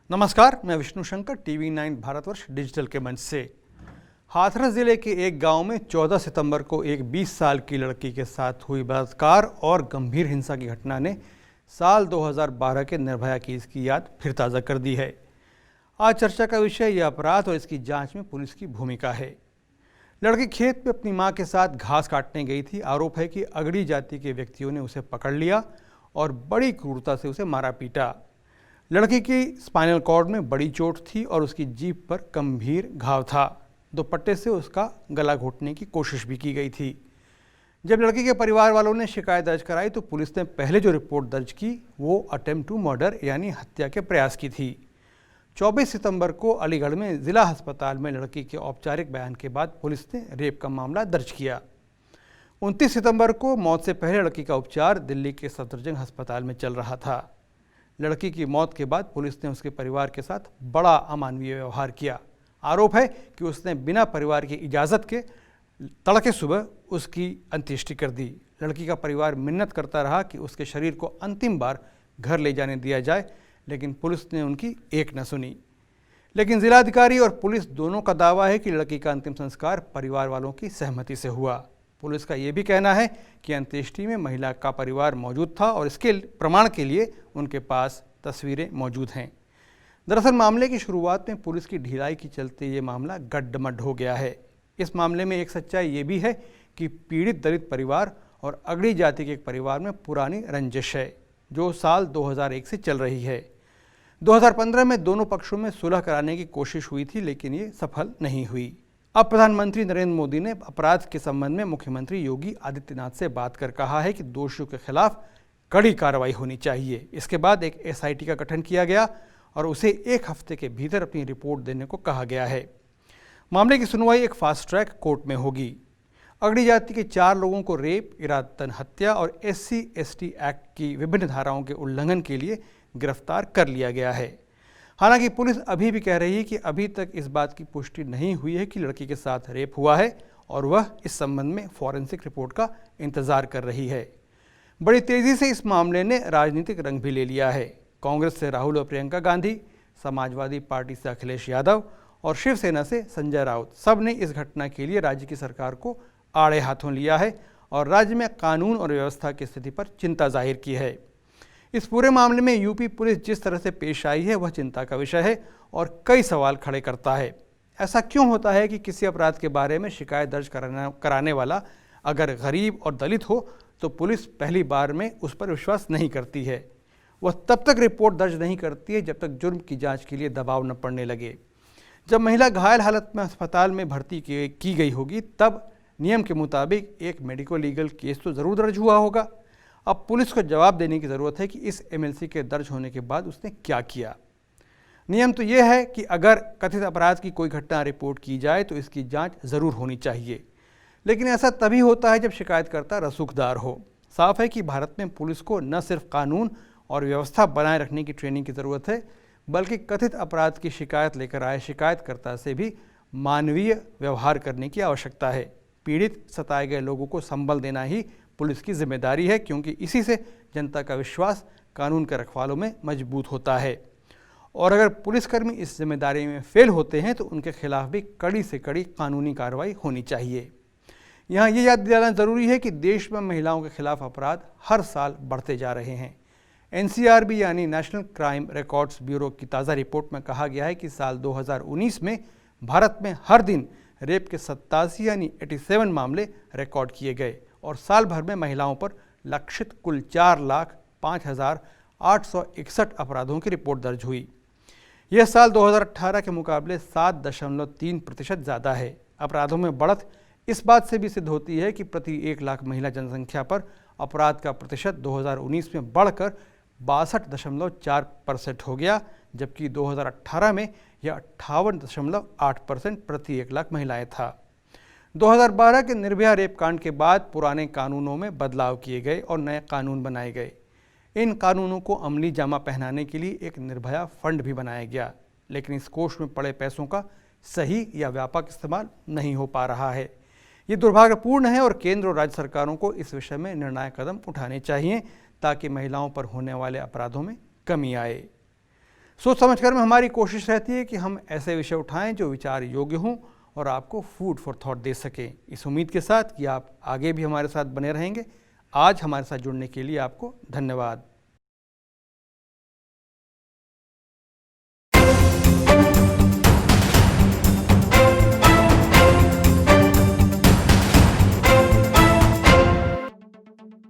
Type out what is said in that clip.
नमस्कार, मैं Vishnu Shankar TV9 Bharatvarsh digital के मंच से। हाथरस जिले के एक गांव में 14 सितंबर को एक 20 साल की लड़की के साथ हुई बलात्कार और गंभीर हिंसा की घटना ने साल 2012 के निर्भया केस की याद फिर ताज़ा कर दी है। आज चर्चा का विषय यह अपराध और इसकी जांच में पुलिस की भूमिका है। लड़की खेत में अपनी मां के साथ घास काटने गई थी। आरोप है कि अगड़ी जाति के व्यक्तियों ने उसे पकड़ लिया और बड़ी क्रूरता से उसे मारा पीटा। लड़की की स्पाइनल कॉर्ड में बड़ी चोट थी और उसकी जीभ पर गंभीर घाव था। दुपट्टे से उसका गला घोटने की कोशिश भी की गई थी। जब लड़की के परिवार वालों ने शिकायत दर्ज कराई तो पुलिस ने पहले जो रिपोर्ट दर्ज की वो अटेम्प्ट टू मर्डर यानी हत्या के प्रयास की थी। 24 सितंबर को अलीगढ़ में जिला अस्पताल में लड़की के औपचारिक बयान के बाद पुलिस ने रेप का मामला दर्ज किया। 29 सितंबर को मौत से पहले लड़की का उपचार दिल्ली के सफदरजंग अस्पताल में चल रहा था। लड़की की मौत के बाद पुलिस ने उसके परिवार के साथ बड़ा अमानवीय व्यवहार किया। आरोप है कि उसने बिना परिवार की इजाज़त के तड़के सुबह उसकी अंत्येष्टि कर दी। लड़की का परिवार मिन्नत करता रहा कि उसके शरीर को अंतिम बार घर ले जाने दिया जाए, लेकिन पुलिस ने उनकी एक न सुनी। लेकिन जिलाधिकारी और पुलिस दोनों का दावा है कि लड़की का अंतिम संस्कार परिवार वालों की सहमति से हुआ। पुलिस का ये भी कहना है कि अंत्येष्टि में महिला का परिवार मौजूद था और इसके प्रमाण के लिए उनके पास तस्वीरें मौजूद हैं। दरअसल मामले की शुरुआत में पुलिस की ढिलाई के चलते ये मामला गड्ढमड्ढ हो गया है। इस मामले में एक सच्चाई ये भी है कि पीड़ित दलित परिवार और अगड़ी जाति के एक परिवार में पुरानी रंजिश है जो साल 2001 से चल रही है। 2015 में दोनों पक्षों में सुलह कराने की कोशिश हुई थी, लेकिन ये सफल नहीं हुई। अब प्रधानमंत्री नरेंद्र मोदी ने अपराध के संबंध में मुख्यमंत्री योगी आदित्यनाथ से बात कर कहा है कि दोषियों के खिलाफ कड़ी कार्रवाई होनी चाहिए। इसके बाद एक SIT का गठन किया गया और उसे 1 हफ्ते के भीतर अपनी रिपोर्ट देने को कहा गया है। मामले की सुनवाई एक फास्ट ट्रैक कोर्ट में होगी। अगड़ी जाति के 4 लोगों को रेप, इरादतन हत्या और SC/ST एक्ट की विभिन्न धाराओं के उल्लंघन के लिए गिरफ्तार कर लिया गया है। हालांकि पुलिस अभी भी कह रही है कि अभी तक इस बात की पुष्टि नहीं हुई है कि लड़की के साथ रेप हुआ है और वह इस संबंध में फॉरेंसिक रिपोर्ट का इंतजार कर रही है। बड़ी तेजी से इस मामले ने राजनीतिक रंग भी ले लिया है। कांग्रेस से राहुल और प्रियंका गांधी, समाजवादी पार्टी से अखिलेश यादव और शिवसेना से संजय राउत सब ने इस घटना के लिए राज्य की सरकार को आड़े हाथों लिया है और राज्य में कानून और व्यवस्था की स्थिति पर चिंता जाहिर की है। इस पूरे मामले में यूपी पुलिस जिस तरह से पेश आई है वह चिंता का विषय है और कई सवाल खड़े करता है। ऐसा क्यों होता है कि किसी अपराध के बारे में शिकायत दर्ज कराने वाला अगर गरीब और दलित हो तो पुलिस पहली बार में उस पर विश्वास नहीं करती है। वह तब तक रिपोर्ट दर्ज नहीं करती है जब तक जुर्म की जांच के लिए दबाव न पड़ने लगे। जब महिला घायल हालत में अस्पताल में भर्ती की गई होगी तब नियम के मुताबिक एक मेडिको लीगल केस तो ज़रूर दर्ज हुआ होगा। अब पुलिस को जवाब देने की ज़रूरत है कि इस MLC के दर्ज होने के बाद उसने क्या किया। नियम तो यह है कि अगर कथित अपराध की कोई घटना रिपोर्ट की जाए तो इसकी जांच ज़रूर होनी चाहिए, लेकिन ऐसा तभी होता है जब शिकायतकर्ता रसूखदार हो। साफ है कि भारत में पुलिस को न सिर्फ कानून और व्यवस्था बनाए रखने की ट्रेनिंग की ज़रूरत है, बल्कि कथित अपराध की शिकायत लेकर आए शिकायतकर्ता से भी मानवीय व्यवहार करने की आवश्यकता है। पीड़ित सताए गए लोगों को संबल देना ही पुलिस की जिम्मेदारी है, क्योंकि इसी से जनता का विश्वास कानून के रखवालों में मजबूत होता है। और अगर पुलिसकर्मी इस जिम्मेदारी में फेल होते हैं तो उनके खिलाफ भी कड़ी से कड़ी कानूनी कार्रवाई होनी चाहिए। यहाँ ये याद दिलाना ज़रूरी है कि देश में महिलाओं के खिलाफ अपराध हर साल बढ़ते जा रहे हैं। NCRB यानी नेशनल क्राइम रिकॉर्ड्स ब्यूरो की ताज़ा रिपोर्ट में कहा गया है कि साल 2019 में भारत में हर दिन रेप के 87 यानी 87 मामले रिकॉर्ड किए गए और साल भर में महिलाओं पर लक्षित कुल 4,05,861 अपराधों की रिपोर्ट दर्ज हुई। यह साल 2018 के मुकाबले 7.3% ज़्यादा है। अपराधों में बढ़त इस बात से भी सिद्ध होती है कि प्रति 1 लाख महिला जनसंख्या पर अपराध का प्रतिशत 2019 में बढ़कर 62.4% हो गया, जबकि 2018 में यह 58.8% प्रति 1 लाख महिलाएं था। 2012 के निर्भया रेप कांड के बाद पुराने कानूनों में बदलाव किए गए और नए कानून बनाए गए। इन कानूनों को अमली जामा पहनाने के लिए एक निर्भया फंड भी बनाया गया, लेकिन इस कोष में पड़े पैसों का सही या व्यापक इस्तेमाल नहीं हो पा रहा है। ये दुर्भाग्यपूर्ण है और केंद्र और राज्य सरकारों को इस विषय में निर्णायक कदम उठाने चाहिए ताकि महिलाओं पर होने वाले अपराधों में कमी आए। सोच समझकर में हमारी कोशिश रहती है कि हम ऐसे विषय उठाएं जो विचार योग्य हों और आपको फूड फॉर थॉट दे सकें। इस उम्मीद के साथ कि आप आगे भी हमारे साथ बने रहेंगे। आज हमारे साथ जुड़ने के लिए आपको धन्यवाद।